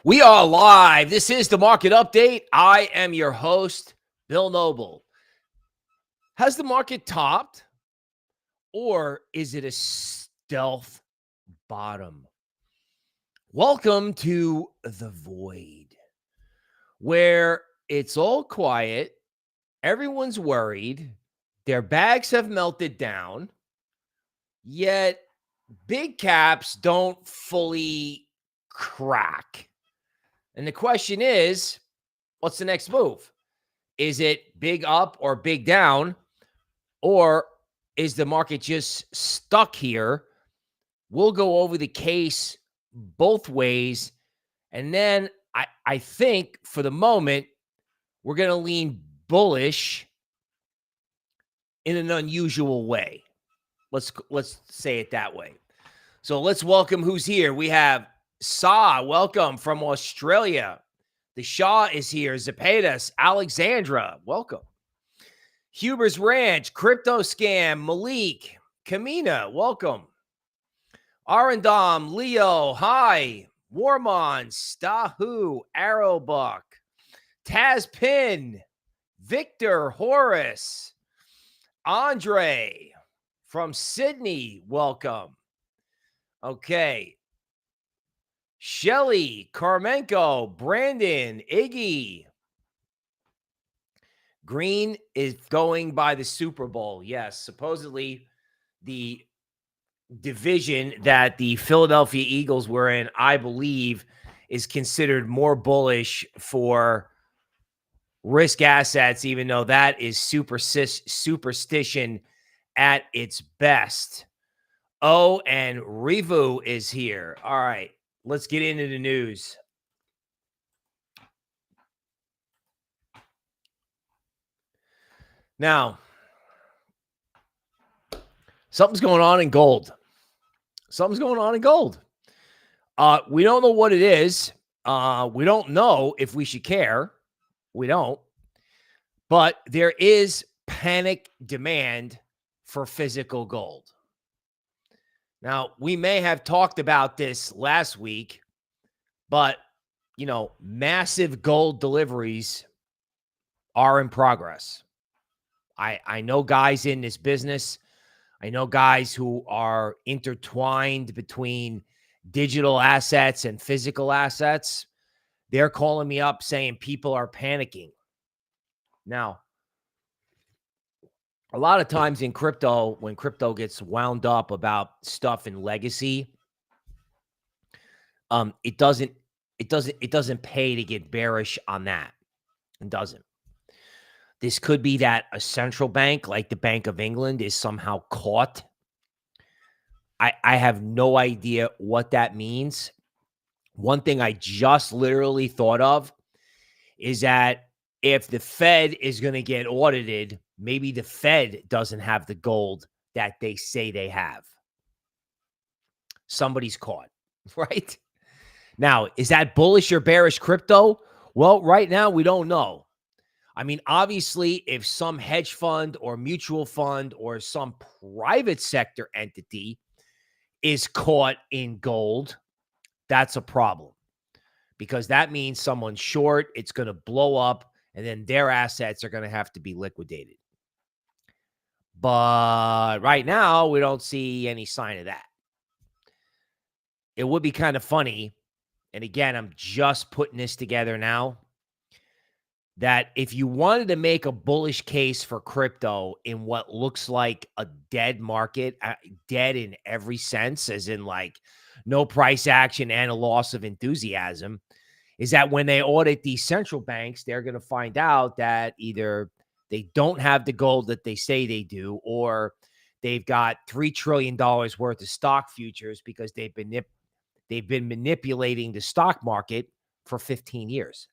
We are live. This is the market update. I am your host, Bill Noble. Has the market topped, or is it a stealth bottom? Welcome to the void, where it's all quiet, everyone's worried, their bags have melted down, yet big caps don't fully crack. And the question is, what's the next move? Is it big up or big down? Or is the market just stuck here? We'll go over the case both ways. And then I think for the moment, we're going to lean bullish in an unusual way. Let's say it that way. So let's welcome who's here. We have Sa, welcome from Australia. The Shah is here. Zepedas, Alexandra, welcome. Huber's Ranch, Crypto Scam, Malik, Kamina, welcome. Arendam, Leo, hi. Warmon, Stahu, Arrowbuck, Taz Pin, Victor, Horace, Andre from Sydney, welcome. Okay. Shelly, Carmenko, Brandon, Iggy. Green is going by the Super Bowl. Yes, supposedly the division that the Philadelphia Eagles were in, I believe, is considered more bullish for risk assets, even though that is superstition at its best. Oh, and Revu is here. All right. Let's get into the news. Now, something's going on in gold. Something's going on in gold. We don't know what it is. We don't know if we should care. We don't. But there is panic demand for physical gold. Now, we may have talked about this last week, but, massive gold deliveries are in progress. I know guys in this business. I know guys who are intertwined between digital assets and physical assets. They're calling me up saying people are panicking. Now, a lot of times in crypto, when crypto gets wound up about stuff in legacy, it doesn't pay to get bearish on that. It doesn't. This could be that a central bank like the Bank of England is somehow caught. I have no idea what that means. One thing I just literally thought of is that if the Fed is going to get audited, maybe the Fed doesn't have the gold that they say they have. Somebody's caught, right? Now, is that bullish or bearish crypto? Well, right now, we don't know. I mean, obviously, if some hedge fund or mutual fund or some private sector entity is caught in gold, that's a problem, because that means someone's short, it's going to blow up, and then their assets are going to have to be liquidated. But right now, we don't see any sign of that. It would be kind of funny, and again, I'm just putting this together now, that if you wanted to make a bullish case for crypto in what looks like a dead market, dead in every sense, as in like no price action and a loss of enthusiasm, is that when they audit these central banks, they're going to find out that either they don't have the gold that they say they do, or they've got $3 trillion worth of stock futures because they've been manipulating the stock market for 15 years.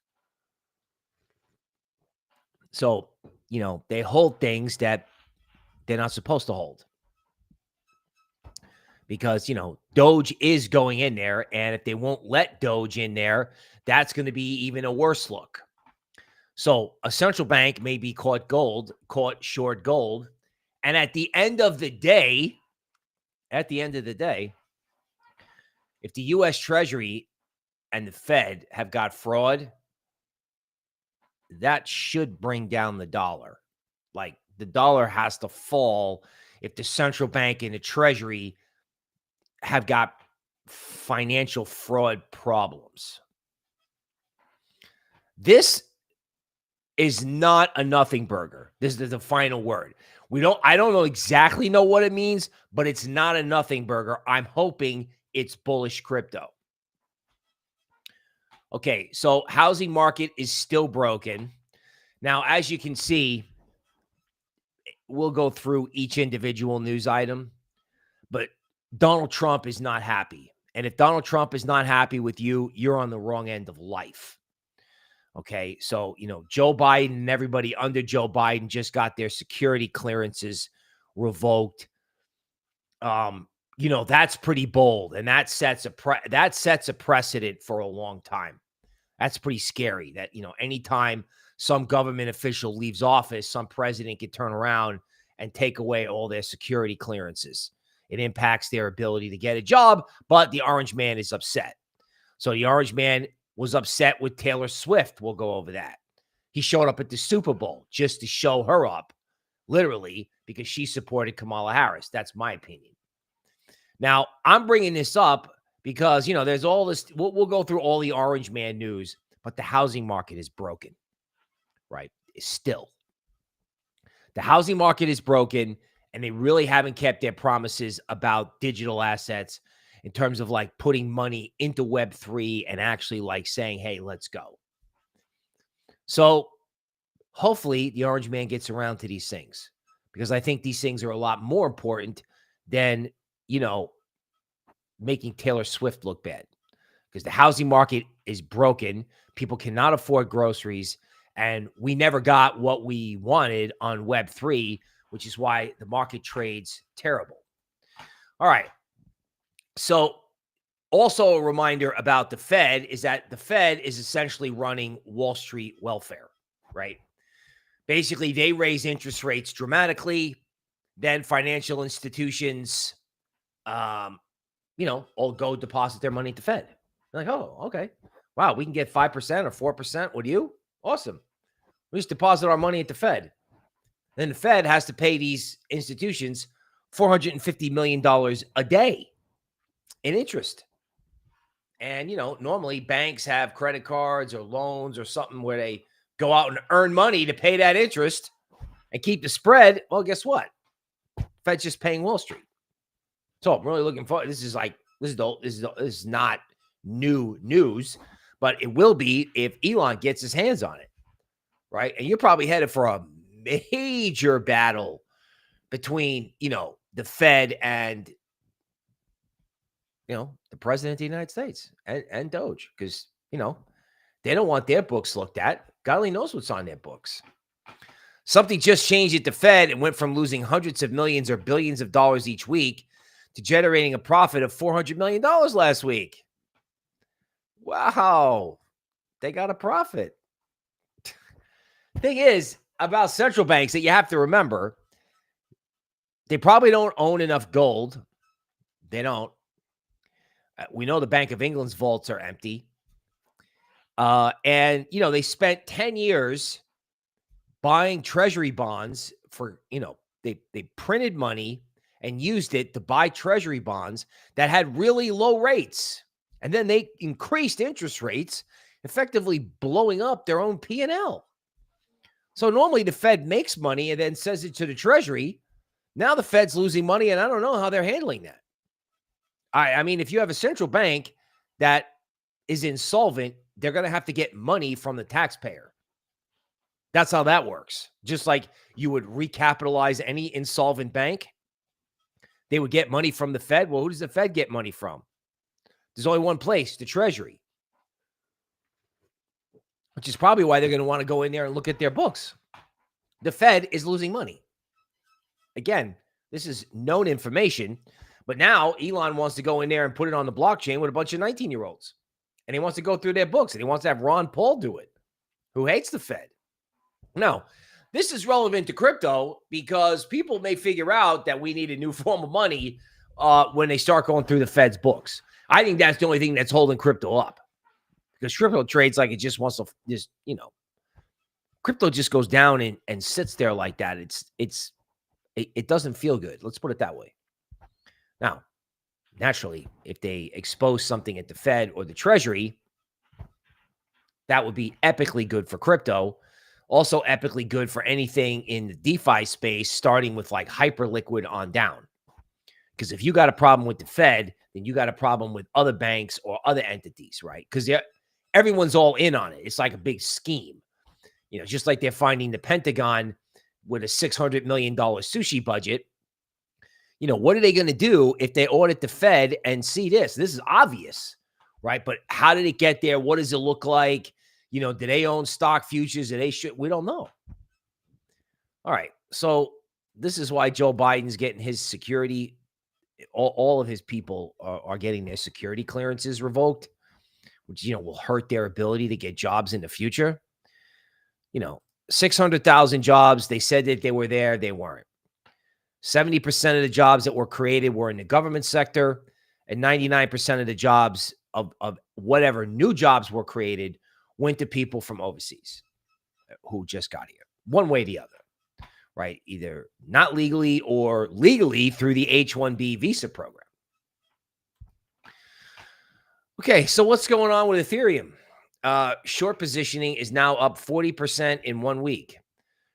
So, they hold things that they're not supposed to hold. Because, Doge is going in there. And if they won't let Doge in there, that's going to be even a worse look. So a central bank may be caught short gold. And at the end of the day, if the U.S. Treasury and the Fed have got fraud, that should bring down the dollar. Like, the dollar has to fall if the central bank and the Treasury have got financial fraud problems. This is not a nothing burger. This is the final word. I don't know exactly know what it means, but it's not a nothing burger. I'm hoping it's bullish crypto. Okay, so housing market is still broken. Now, as you can see, we'll go through each individual news item, but Donald Trump is not happy. And if Donald Trump is not happy with you, you're on the wrong end of life. Okay, so, Joe Biden and everybody under Joe Biden just got their security clearances revoked. That's pretty bold, and that sets a precedent for a long time. That's pretty scary that, anytime some government official leaves office, some president can turn around and take away all their security clearances. It impacts their ability to get a job, but the orange man is upset. So the orange man was upset with Taylor Swift. We'll go over that. He showed up at the Super Bowl just to show her up, literally, because she supported Kamala Harris. That's my opinion. Now, I'm bringing this up because, there's all this. We'll go through all the orange man news, but the housing market is broken, right? Still. The housing market is broken, and they really haven't kept their promises about digital assets in terms of like putting money into Web3 and actually like saying, hey, let's go. So hopefully the orange man gets around to these things, because I think these things are a lot more important than, making Taylor Swift look bad, because the housing market is broken. People cannot afford groceries, and we never got what we wanted on Web3, which is why the market trades terrible. All right. So also a reminder about the Fed is that the Fed is essentially running Wall Street welfare, right? Basically, they raise interest rates dramatically. Then financial institutions, all go deposit their money at the Fed. They're like, oh, okay. Wow, we can get 5% or 4% with you? Awesome. We just deposit our money at the Fed. Then the Fed has to pay these institutions $450 million a day in interest. And, normally banks have credit cards or loans or something where they go out and earn money to pay that interest and keep the spread. Well, guess what? Fed's just paying Wall Street. So I'm really looking forward. This is not new news, but it will be if Elon gets his hands on it, right? And you're probably headed for a major battle between, the Fed and, the president of the United States and Doge, because, they don't want their books looked at. God only knows what's on their books. Something just changed at the Fed and went from losing hundreds of millions or billions of dollars each week to generating a profit of $400 million last week. Wow. They got a profit. Thing is about central banks that you have to remember, they probably don't own enough gold. They don't. We know the Bank of England's vaults are empty. And, they spent 10 years buying treasury bonds for, they printed money and used it to buy treasury bonds that had really low rates. And then they increased interest rates, effectively blowing up their own P&L. So normally the Fed makes money and then sends it to the Treasury. Now the Fed's losing money, and I don't know how they're handling that. I mean, if you have a central bank that is insolvent, they're going to have to get money from the taxpayer. That's how that works. Just like you would recapitalize any insolvent bank, they would get money from the Fed. Well, who does the Fed get money from? There's only one place, the Treasury, which is probably why they're going to want to go in there and look at their books. The Fed is losing money. Again, this is known information, but now Elon wants to go in there and put it on the blockchain with a bunch of 19-year-olds. And he wants to go through their books, and he wants to have Ron Paul do it, who hates the Fed. Now, this is relevant to crypto because people may figure out that we need a new form of money when they start going through the Fed's books. I think that's the only thing that's holding crypto up. because crypto trades like it just wants to just, crypto just goes down and sits there like that. It doesn't feel good. Let's put it that way. Now, naturally, if they expose something at the Fed or the Treasury, that would be epically good for crypto. Also epically good for anything in the DeFi space, starting with like Hyperliquid on down. Because if you got a problem with the Fed, then you got a problem with other banks or other entities, right? Because everyone's all in on it. It's like a big scheme. Just like they're finding the Pentagon with a $600 million sushi budget. What are they going to do if they audit the Fed and see this? This is obvious, right? But how did it get there? What does it look like? Do they own stock futures? Do they should? We don't know. All right. So this is why Joe Biden's getting his security. All of his people are getting their security clearances revoked, which, will hurt their ability to get jobs in the future. 600,000 jobs. They said that they were there. They weren't. 70% of the jobs that were created were in the government sector, and 99% of the jobs of whatever new jobs were created went to people from overseas who just got here. One way or the other, right? Either not legally or legally through the H-1B visa program. Okay, so what's going on with Ethereum? Short positioning is now up 40% in 1 week.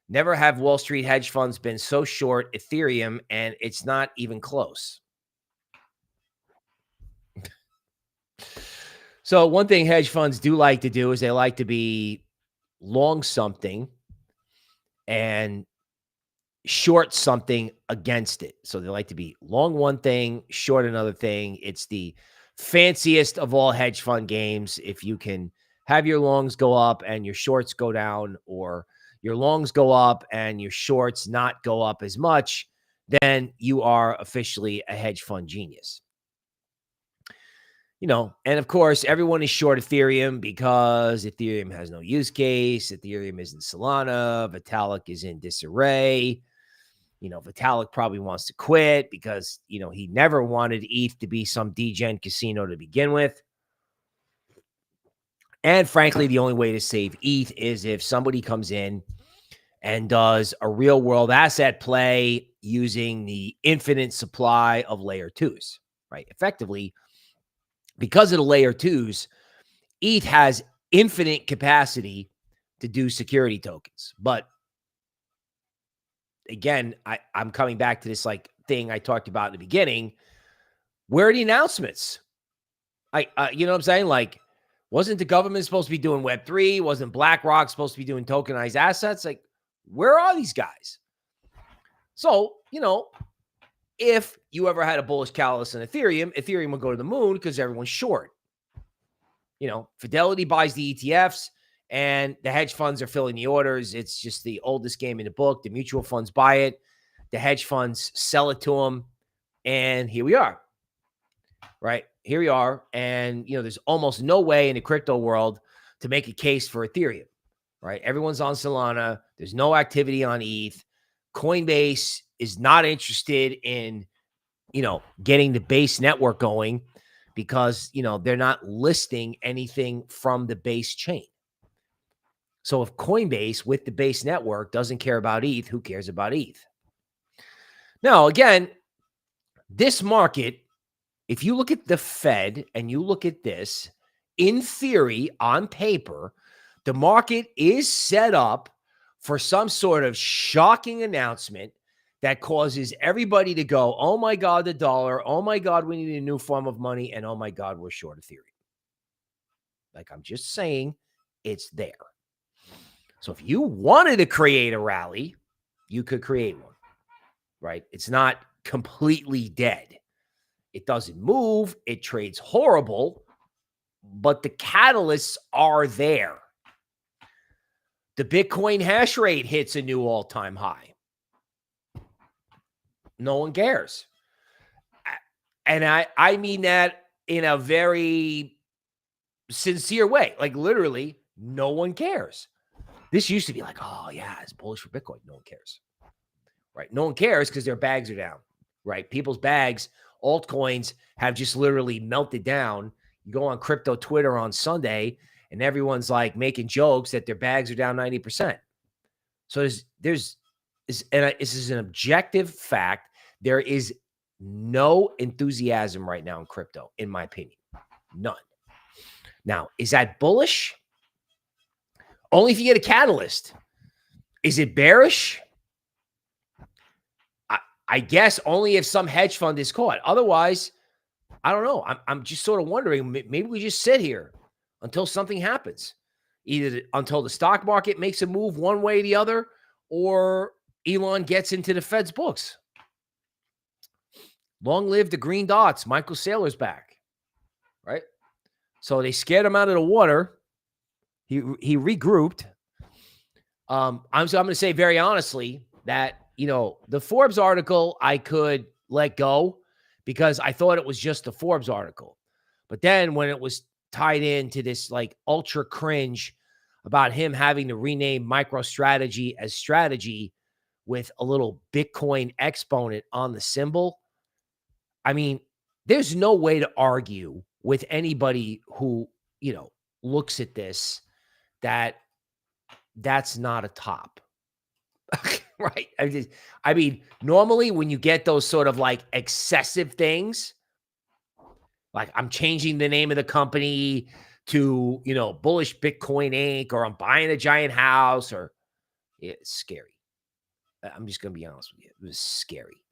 Never have Wall Street hedge funds been so short Ethereum, and it's not even close. So one thing hedge funds do like to do is they like to be long something and short something against it. So they like to be long one thing, short another thing. It's the fanciest of all hedge fund games. If you can have your longs go up and your shorts go down, or your longs go up and your shorts not go up as much, then you are officially a hedge fund genius. And of course, everyone is short Ethereum because Ethereum has no use case. Ethereum is in Solana. Vitalik is in disarray. Vitalik probably wants to quit because, he never wanted ETH to be some degen casino to begin with. And frankly, the only way to save ETH is if somebody comes in and does a real world asset play using the infinite supply of layer 2s, right? Effectively, because of the layer 2s, ETH has infinite capacity to do security tokens. But again, I'm coming back to this thing I talked about in the beginning. Where are the announcements? You know what I'm saying? Wasn't the government supposed to be doing Web3? Wasn't BlackRock supposed to be doing tokenized assets? Where are these guys? So, if you ever had a bullish catalyst in Ethereum will go to the moon because everyone's short. Fidelity buys the ETFs and the hedge funds are filling the orders. It's just the oldest game in the book. The mutual funds buy it. The hedge funds sell it to them. And here we are, right? Here we are. And, there's almost no way in the crypto world to make a case for Ethereum, right? Everyone's on Solana. There's no activity on ETH. Coinbase is not interested in, getting the base network going because, they're not listing anything from the base chain. So if Coinbase with the base network doesn't care about ETH, who cares about ETH? Now, again, this market, if you look at the Fed and you look at this, in theory, on paper, the market is set up for some sort of shocking announcement that causes everybody to go, oh my God, the dollar, oh my God, we need a new form of money, and oh my God, we're short Ethereum. I'm just saying, it's there. So if you wanted to create a rally, you could create one, right? It's not completely dead. It doesn't move. It trades horrible, but the catalysts are there. The Bitcoin hash rate hits a new all-time high. No one cares. And I mean that in a very sincere way. Literally, no one cares. This used to be oh, yeah, it's bullish for Bitcoin. No one cares, right? No one cares because their bags are down, right? People's bags, altcoins have just literally melted down. You go on crypto Twitter on Sunday, and everyone's like making jokes that their bags are down 90%. So this is an objective fact. There is no enthusiasm right now in crypto, in my opinion. None. Now, is that bullish? Only if you get a catalyst. Is it bearish? I guess only if some hedge fund is caught. Otherwise, I don't know. I'm just sort of wondering, maybe we just sit here until something happens. Either until the stock market makes a move one way or the other, or Elon gets into the Fed's books. Long live the green dots. Michael Saylor's back, right? So they scared him out of the water. He regrouped. I'm going to say very honestly that, the Forbes article I could let go because I thought it was just the Forbes article. But then when it was tied into this like ultra cringe about him having to rename MicroStrategy as strategy with a little Bitcoin exponent on the symbol, I mean, there's no way to argue with anybody who, looks at this that that's not a top. Right. I mean, normally when you get those sort of like excessive things, like I'm changing the name of the company to, Bullish Bitcoin Inc., or I'm buying a giant house, or it's scary. I'm just going to be honest with you. It was scary.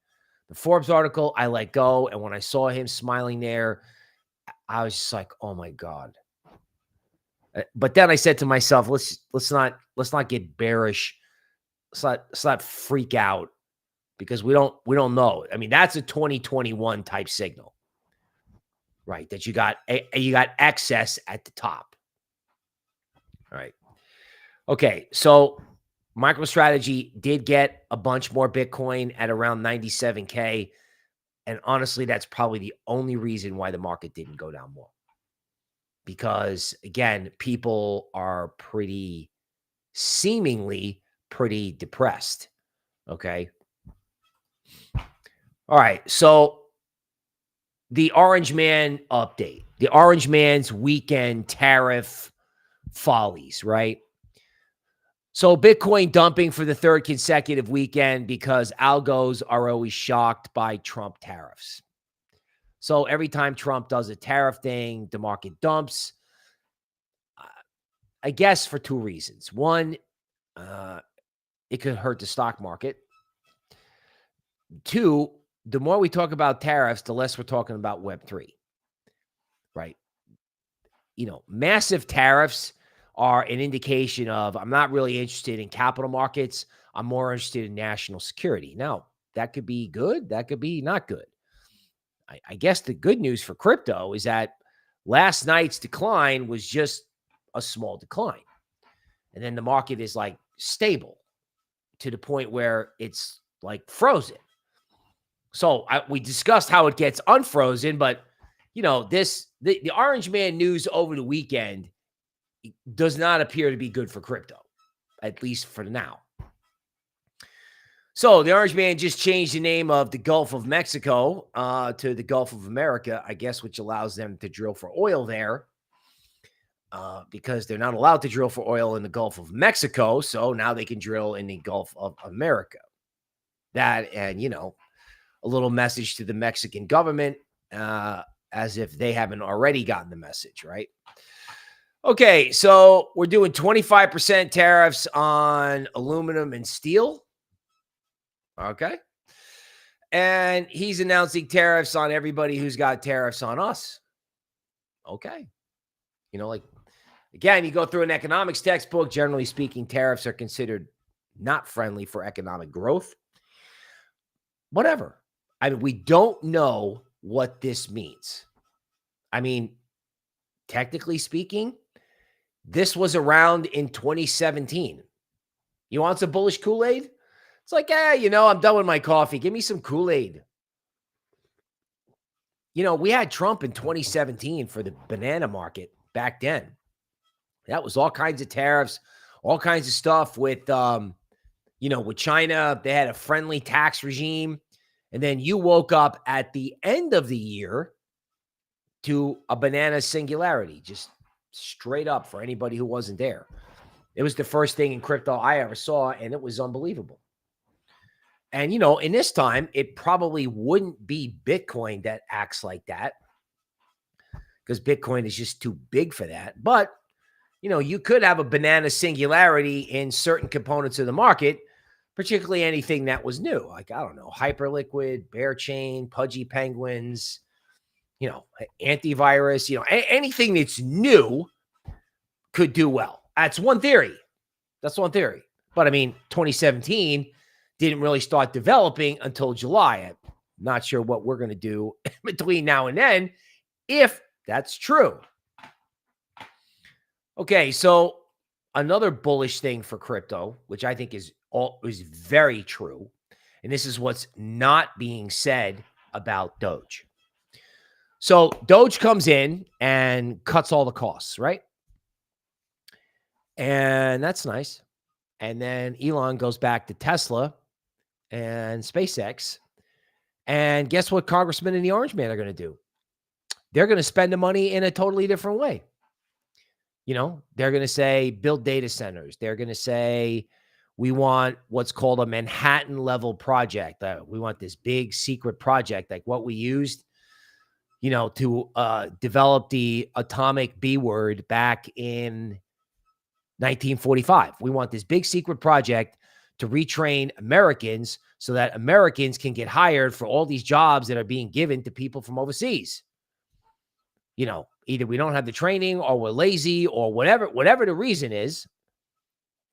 The Forbes article, I let go. And when I saw him smiling there, I was just like, oh my God. But then I said to myself, let's not get bearish. Let's not freak out because we don't know. I mean, that's a 2021 type signal, right? That you got excess at the top. All right. Okay. So MicroStrategy did get a bunch more Bitcoin at around 97K. And honestly, that's probably the only reason why the market didn't go down more. Because again, people are seemingly pretty depressed. Okay. All right. So the Orange Man update, the Orange Man's weekend tariff follies, right? So Bitcoin dumping for the third consecutive weekend because algos are always shocked by Trump tariffs. So every time Trump does a tariff thing, the market dumps. I guess for two reasons. One, it could hurt the stock market. Two, the more we talk about tariffs, the less we're talking about Web3, right? Massive tariffs are an indication of I'm not really interested in capital markets. I'm more interested in national security. Now, that could be good. That could be not good. I guess the good news for crypto is that last night's decline was just a small decline. And then the market is like stable to the point where it's like frozen. So we discussed how it gets unfrozen, but the Orange Man news over the weekend does not appear to be good for crypto, at least for now. So the Orange Man just changed the name of the Gulf of Mexico to the Gulf of America, I guess, which allows them to drill for oil there because they're not allowed to drill for oil in the Gulf of Mexico. So now they can drill in the Gulf of America. That and, a little message to the Mexican government as if they haven't already gotten the message, right? Okay, so we're doing 25% tariffs on aluminum and steel. Okay. And he's announcing tariffs on everybody who's got tariffs on us. Okay. Again, you go through an economics textbook, generally speaking, tariffs are considered not friendly for economic growth. Whatever. I mean, we don't know what this means. I mean, technically speaking, this was around in 2017. You want some bullish Kool-Aid? It's like, I'm done with my coffee. Give me some Kool-Aid. We had Trump in 2017 for the banana market back then. That was all kinds of tariffs, all kinds of stuff with, with China. They had a friendly tax regime. And then you woke up at the end of the year to a banana singularity, just straight up for anybody who wasn't there. It was the first thing in crypto I ever saw, and it was unbelievable. And, in this time, it probably wouldn't be Bitcoin that acts like that, because Bitcoin is just too big for that. But, you could have a banana singularity in certain components of the market, particularly anything that was new. Like, I don't know, Hyperliquid, Bear Chain, Pudgy Penguins, Antivirus, anything that's new could do well. That's one theory. But 2017 didn't really start developing until July. I'm not sure what we're going to do between now and then, if that's true. Okay, so another bullish thing for crypto, which I think is very true, and this is what's not being said about Doge. So Doge comes in and cuts all the costs, right? And that's nice. And then Elon goes back to Tesla and SpaceX. And guess what Congressman and the Orange Man are going to do? They're going to spend the money in a totally different way. They're going to say, build data centers. They're going to say, we want what's called a Manhattan level project. We want this big secret project, like what we used, to develop the atomic B word back in 1945. We want this big secret project to retrain Americans so that Americans can get hired for all these jobs that are being given to people from overseas. Either we don't have the training, or we're lazy, or whatever the reason is,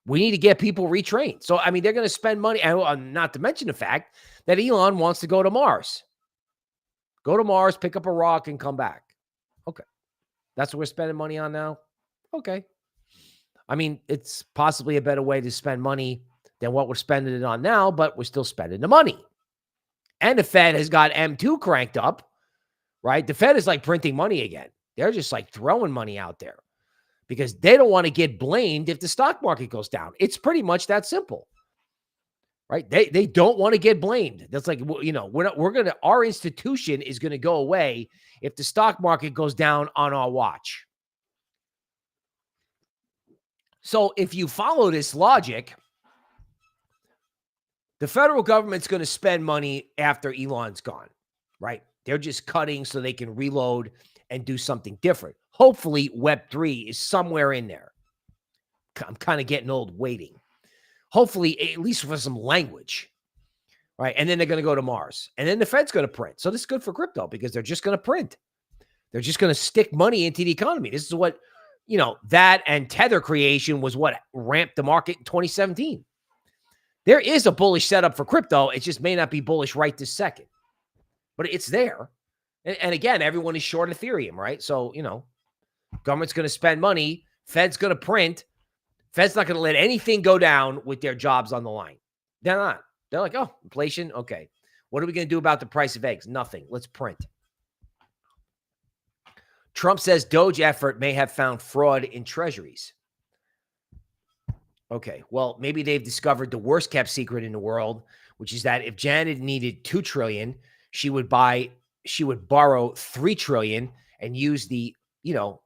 we need to get people retrained. So, they're going to spend money, and not to mention the fact that Elon wants to go to Mars. Go to Mars, pick up a rock, and come back. Okay. That's what we're spending money on now? Okay. It's possibly a better way to spend money than what we're spending it on now, but we're still spending the money. And the Fed has got M2 cranked up, right? The Fed is like printing money again. They're just like throwing money out there because they don't want to get blamed if the stock market goes down. It's pretty much that simple, right? They don't want to get blamed. That's like, our institution is going to go away if the stock market goes down on our watch. So if you follow this logic, the federal government's going to spend money after Elon's gone, right? They're just cutting so they can reload and do something different. Hopefully, Web3 is somewhere in there. I'm kind of getting old waiting. Hopefully, at least for some language, right? And then they're going to go to Mars. And then the Fed's going to print. So this is good for crypto because they're just going to print. They're just going to stick money into the economy. This is what, that and Tether creation was what ramped the market in 2017. There is a bullish setup for crypto. It just may not be bullish right this second, but it's there. And again, everyone is short Ethereum, right? So, government's going to spend money. Fed's going to print. Fed's not going to let anything go down with their jobs on the line. They're not. They're like, oh, inflation. Okay. What are we going to do about the price of eggs? Nothing. Let's print. Trump says Doge effort may have found fraud in treasuries. Okay, well, maybe they've discovered the worst kept secret in the world, which is that if Janet needed $2 trillion, she would borrow $3 trillion and use the,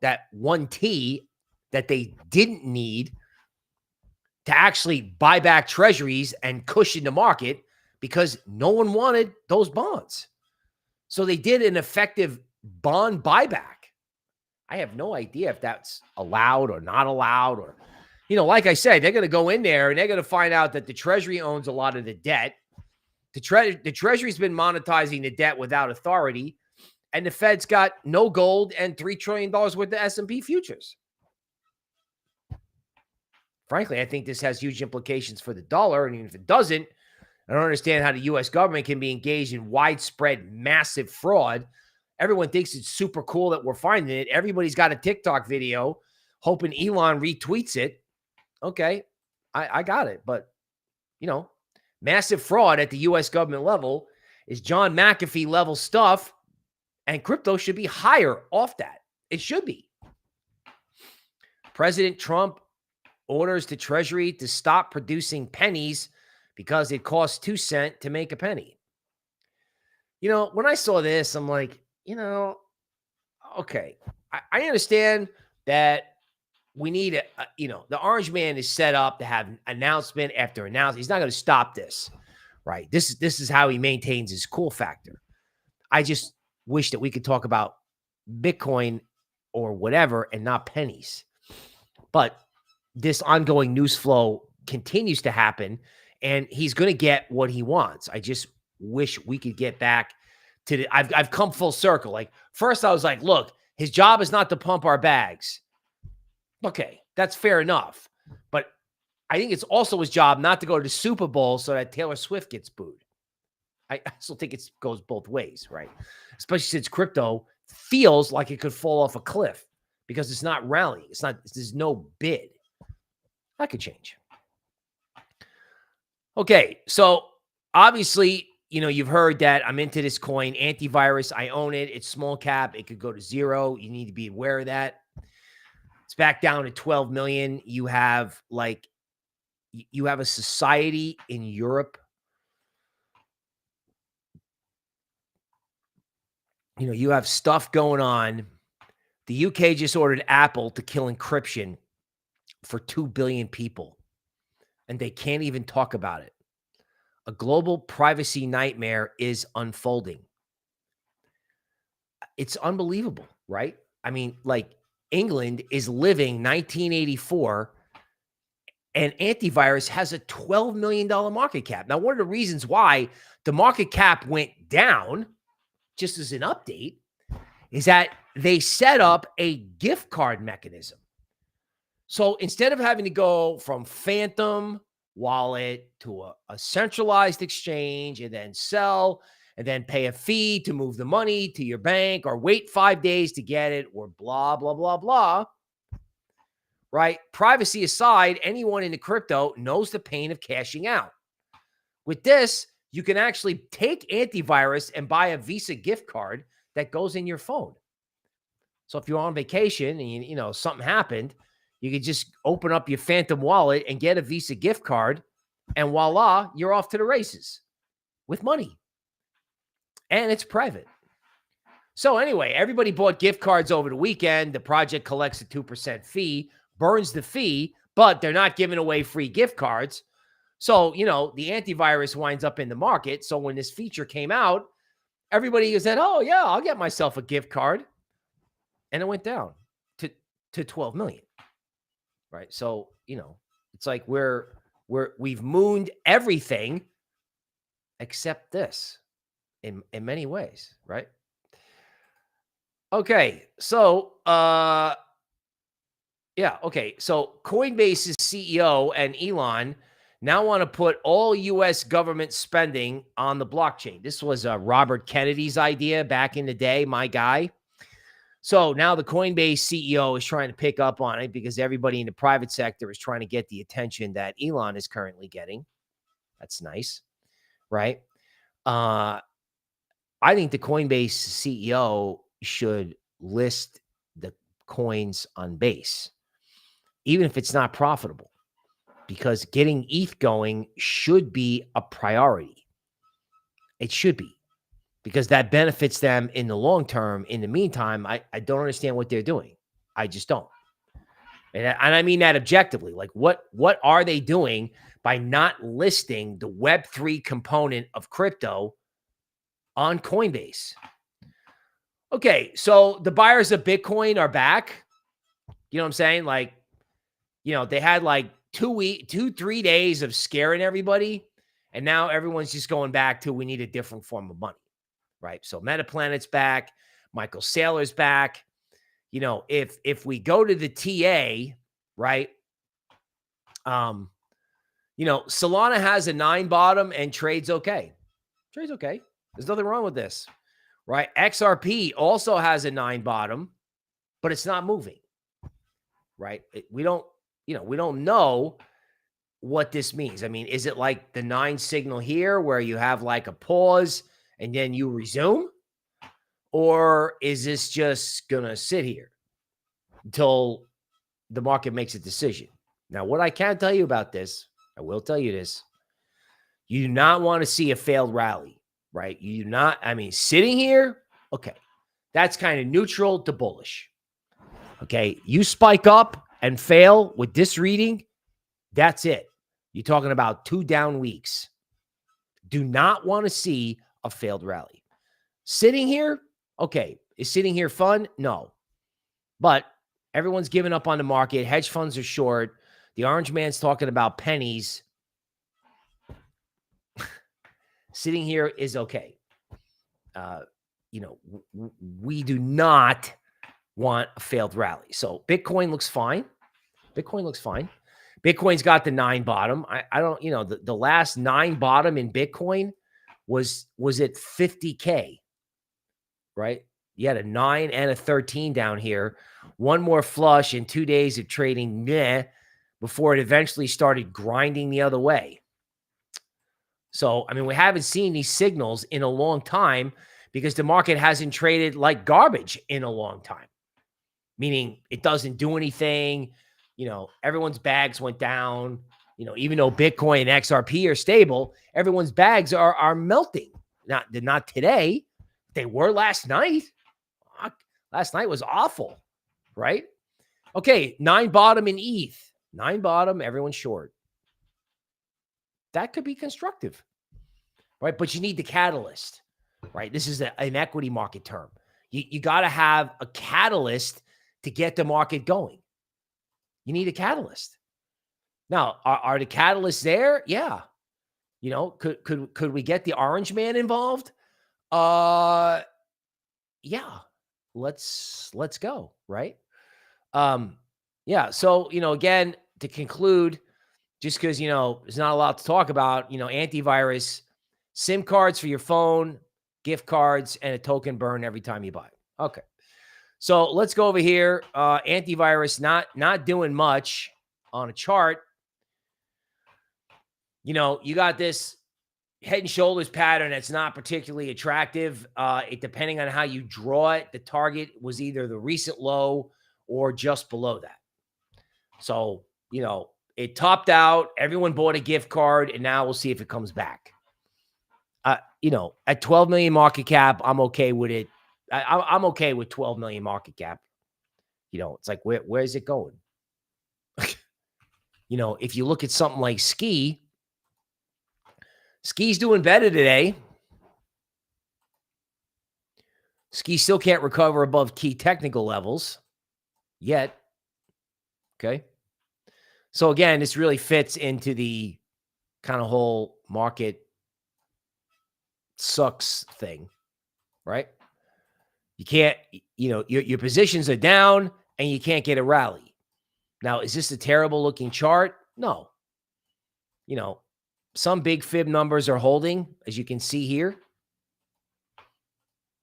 that 1T that they didn't need to actually buy back treasuries and cushion the market because no one wanted those bonds. So they did an effective bond buyback. I have no idea if that's allowed or not allowed, or, like I said, they're going to go in there and they're going to find out that the Treasury owns a lot of the debt. The Treasury's been monetizing the debt without authority, and the Fed's got no gold and $3 trillion worth of S&P futures. Frankly, I think this has huge implications for the dollar, and even if it doesn't, I don't understand how the U.S. government can be engaged in widespread, massive fraud. Everyone thinks it's super cool that we're finding it. Everybody's got a TikTok video hoping Elon retweets it. Okay, I got it. But, massive fraud at the U.S. government level is John McAfee level stuff, and crypto should be higher off that. It should be. President Trump orders the Treasury to stop producing pennies because it costs 2 cents to make a penny. When I saw this, I'm like, okay, I understand that we need the orange man is set up to have announcement after announcement. He's not going to stop this, right? This is how he maintains his cool factor. I just wish that we could talk about Bitcoin or whatever and not pennies. But this ongoing news flow continues to happen, and he's going to get what he wants. I just wish we could get back to the, I've come full circle. Like, first I was like, look, his job is not to pump our bags. Okay, that's fair enough. But I think it's also his job not to go to the Super Bowl so that Taylor Swift gets booed. I still think it goes both ways, right? Especially since crypto feels like it could fall off a cliff because it's not rallying. There's no bid. That could change. Okay, so obviously, you've heard that I'm into this coin, Antivirus. I own it. It's small cap. It could go to zero. You need to be aware of that. It's back down to 12 million. You have a society in Europe. You have stuff going on. The UK just ordered Apple to kill encryption for 2 billion people, and they can't even talk about it. A global privacy nightmare is unfolding. It's unbelievable, right? I mean, like, England is living 1984, and Antivirus has a $12 million market cap. Now, one of the reasons why the market cap went down, just as an update, is that they set up a gift card mechanism. So instead of having to go from Phantom wallet to a centralized exchange and then sell and then pay a fee to move the money to your bank or wait 5 days to get it or blah, blah, blah, blah, right? Privacy aside, anyone into crypto knows the pain of cashing out. With this, you can actually take Antivirus and buy a Visa gift card that goes in your phone. So if you're on vacation and something happened, you could just open up your Phantom wallet and get a Visa gift card, and voila, you're off to the races with money. And it's private. So anyway, everybody bought gift cards over the weekend. The project collects a 2% fee, burns the fee, but they're not giving away free gift cards. So, the Antivirus winds up in the market. So when this feature came out, everybody said, oh, yeah, I'll get myself a gift card. And it went down to 12 million. Right. So, it's like we've mooned everything except this in many ways. Right. Okay. So, okay. So Coinbase's CEO and Elon now want to put all U.S. government spending on the blockchain. This was Robert Kennedy's idea back in the day, my guy. So now the Coinbase CEO is trying to pick up on it because everybody in the private sector is trying to get the attention that Elon is currently getting. That's nice, right? I think the Coinbase CEO should list the coins on Base, even if it's not profitable, because getting ETH going should be a priority. It should be, because that benefits them in the long term. In the meantime, I don't understand what they're doing. I just don't. And I mean that objectively. Like, what are they doing by not listing the Web3 component of crypto on Coinbase? Okay, so the buyers of Bitcoin are back. You know what I'm saying? Like, they had like 3 days of scaring everybody, and now everyone's just going back to, we need a different form of money. Right. So Metaplanet's back. Michael Saylor's back. If we go to the TA, right? Solana has a 9 bottom and trades okay. Trades okay. There's nothing wrong with this. Right. XRP also has a 9 bottom, but it's not moving. Right. We don't know what this means. I mean, is it like the 9 signal here where you have like a pause and then you resume? Or is this just going to sit here until the market makes a decision? Now, what I can tell you about this, I will tell you this. You do not want to see a failed rally, right? You do not, sitting here, okay, that's kind of neutral to bullish. Okay. You spike up and fail with this reading, that's it. You're talking about 2 down weeks. Do not want to see a failed rally. Sitting here, okay. Is sitting here fun? No. But everyone's giving up on the market. Hedge funds are short. The orange man's talking about pennies. Sitting here is okay. We do not want a failed rally. So Bitcoin looks fine. Bitcoin's got the 9 bottom. I don't, the last 9 bottom in Bitcoin was at 50K, right? You had a 9 and a 13 down here. One more flush in 2 days of trading before it eventually started grinding the other way. So, I mean, we haven't seen these signals in a long time because the market hasn't traded like garbage in a long time, meaning it doesn't do anything. Everyone's bags went down. Even though Bitcoin and XRP are stable, everyone's bags are melting. Not today. They were last night. Last night was awful, right? Okay, 9 bottom in ETH. 9 bottom, everyone's short. That could be constructive, right? But you need the catalyst, right? This is an equity market term. You got to have a catalyst to get the market going. You need a catalyst. Now, are the catalysts there? Yeah. Could we get the orange man involved? Yeah. Let's go, right? Yeah. So, again, to conclude, just because, there's not a lot to talk about, antivirus, SIM cards for your phone, gift cards, and a token burn every time you buy. Okay. So let's go over here. Antivirus, not doing much on a chart. You got this head and shoulders pattern that's not particularly attractive. Depending on how you draw it, the target was either the recent low or just below that. So, it topped out. Everyone bought a gift card, and now we'll see if it comes back. At 12 million market cap, I'm okay with it. I'm okay with 12 million market cap. It's like, where is it going? If you look at something like Ski's doing better today. Ski still can't recover above key technical levels yet. Okay. So again, this really fits into the kind of whole market sucks thing, right? You can't, your positions are down and you can't get a rally. Now, is this a terrible looking chart? No. Some big fib numbers are holding, as you can see here,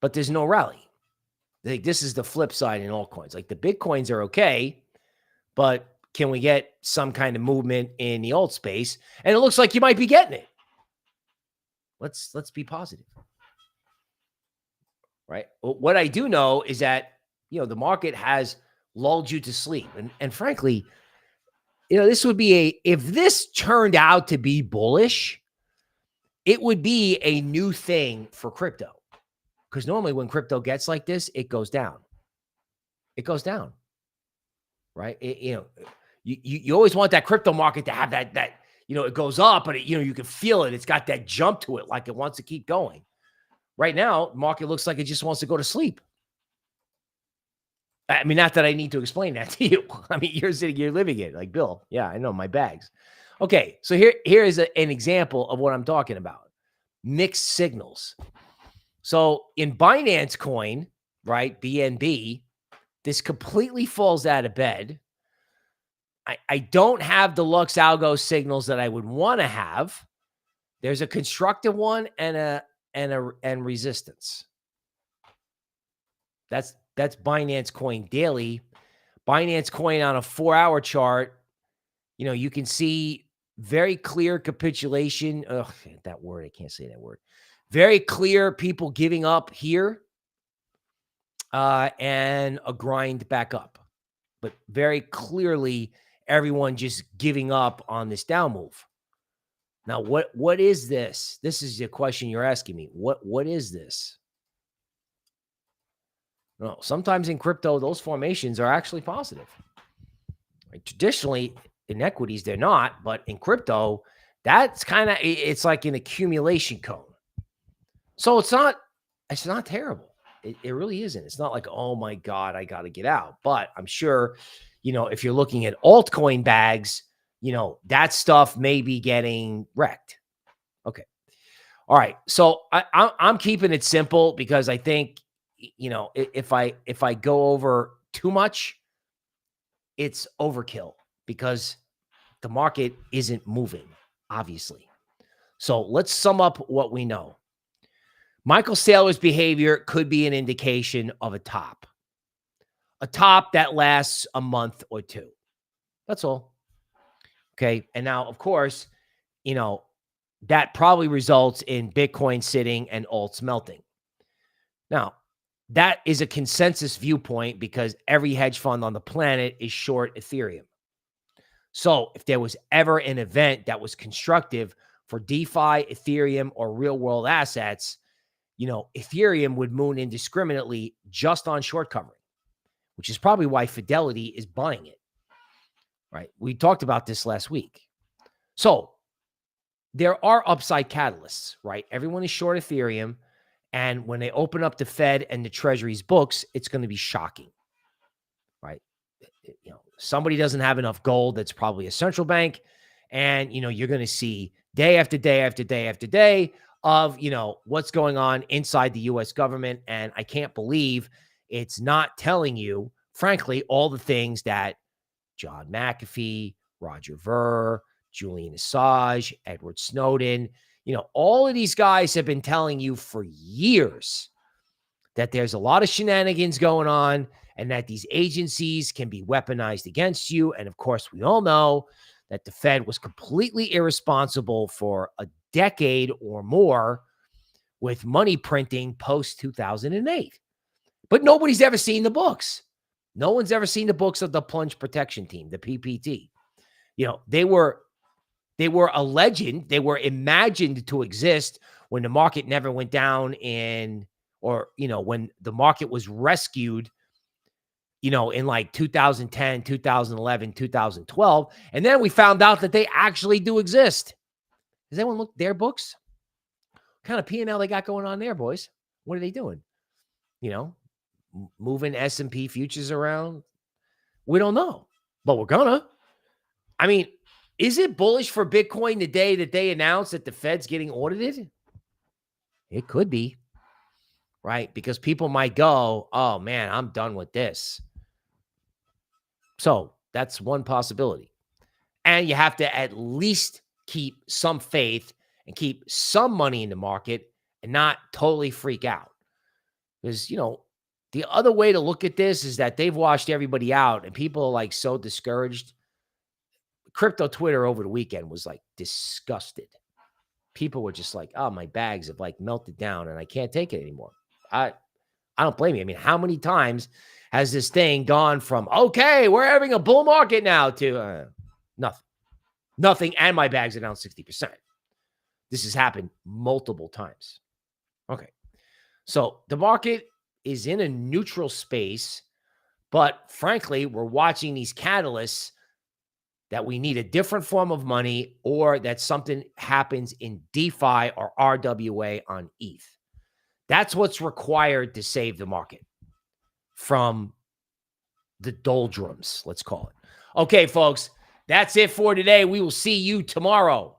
but there's no rally. This is the flip side in altcoins. Like the Bitcoins are okay, but can we get some kind of movement in the alt space? And it looks like you might be getting it. Let's be positive. Right? What I do know is that, the market has lulled you to sleep. And frankly, this would be if this turned out to be bullish, it would be a new thing for crypto. Because normally when crypto gets like this, it goes down. It goes down. Right? You always want that crypto market to have that it goes up, but you can feel it. It's got that jump to it, like it wants to keep going. Right now, the market looks like it just wants to go to sleep. I mean, not that I need to explain that to you. I mean, you're living it. Like, Bill, yeah, I know my bags. Okay, so here is an example of what I'm talking about. Mixed signals. So in Binance Coin, right, BNB, this completely falls out of bed. I don't have the Lux Algo signals that I would want to have. There's a constructive one and resistance. That's Binance Coin daily. Binance Coin on a 4-hour chart, you can see very clear capitulation. Ugh, that word, I can't say that word. Very clear people giving up here and a grind back up. But very clearly, everyone just giving up on this down move. Now, what is this? This is the question you're asking me. What is this? No, sometimes in crypto, those formations are actually positive. Right? Traditionally, in equities, they're not, but in crypto, that's kind of, it's like an accumulation cone. So it's not terrible. It really isn't. It's not like, oh my God, I got to get out. But I'm sure, if you're looking at altcoin bags, that stuff may be getting wrecked. Okay. All right. So I'm keeping it simple because I think, if I go over too much, it's overkill because the market isn't moving, obviously. So let's sum up what we know. Michael Saylor's behavior could be an indication of a top that lasts a month or two. That's all. Okay. And now, of course, that probably results in Bitcoin sitting and alts melting. Now, that is a consensus viewpoint because every hedge fund on the planet is short Ethereum. So if there was ever an event that was constructive for DeFi, Ethereum, or real world assets, Ethereum would moon indiscriminately just on short covering, which is probably why Fidelity is buying it, right? We talked about this last week. So there are upside catalysts, right? Everyone is short Ethereum. And when they open up the Fed and the Treasury's books, it's going to be shocking, right? Somebody doesn't have enough gold. That's probably a central bank. And, you're going to see day after day after day after day of, what's going on inside the U.S. government. And I can't believe it's not telling you, frankly, all the things that John McAfee, Roger Ver, Julian Assange, Edward Snowden, all of these guys have been telling you for years that there's a lot of shenanigans going on and that these agencies can be weaponized against you. And of course, we all know that the Fed was completely irresponsible for a decade or more with money printing post 2008. But nobody's ever seen the books. No one's ever seen the books of the Plunge Protection Team, the PPT. They were a legend. They were imagined to exist when the market never went down when the market was rescued, in like 2010, 2011, 2012. And then we found out that they actually do exist. Does anyone look at their books? What kind of P&L they got going on there, boys? What are they doing? Moving S&P futures around? We don't know, but we're gonna. I mean, is it bullish for Bitcoin the day that they announced that the Fed's getting audited? It could be, right? Because people might go, oh man, I'm done with this. So that's one possibility. And you have to at least keep some faith and keep some money in the market and not totally freak out. Because, the other way to look at this is that they've washed everybody out and people are like so discouraged. Crypto Twitter over the weekend was like disgusted. People were just like, oh, my bags have like melted down and I can't take it anymore. I don't blame you. I mean, how many times has this thing gone from, okay, we're having a bull market now to nothing. And my bags are down 60%. This has happened multiple times. Okay. So the market is in a neutral space, but frankly, we're watching these catalysts that we need a different form of money or that something happens in DeFi or RWA on ETH. That's what's required to save the market from the doldrums, let's call it. Okay, folks, that's it for today. We will see you tomorrow.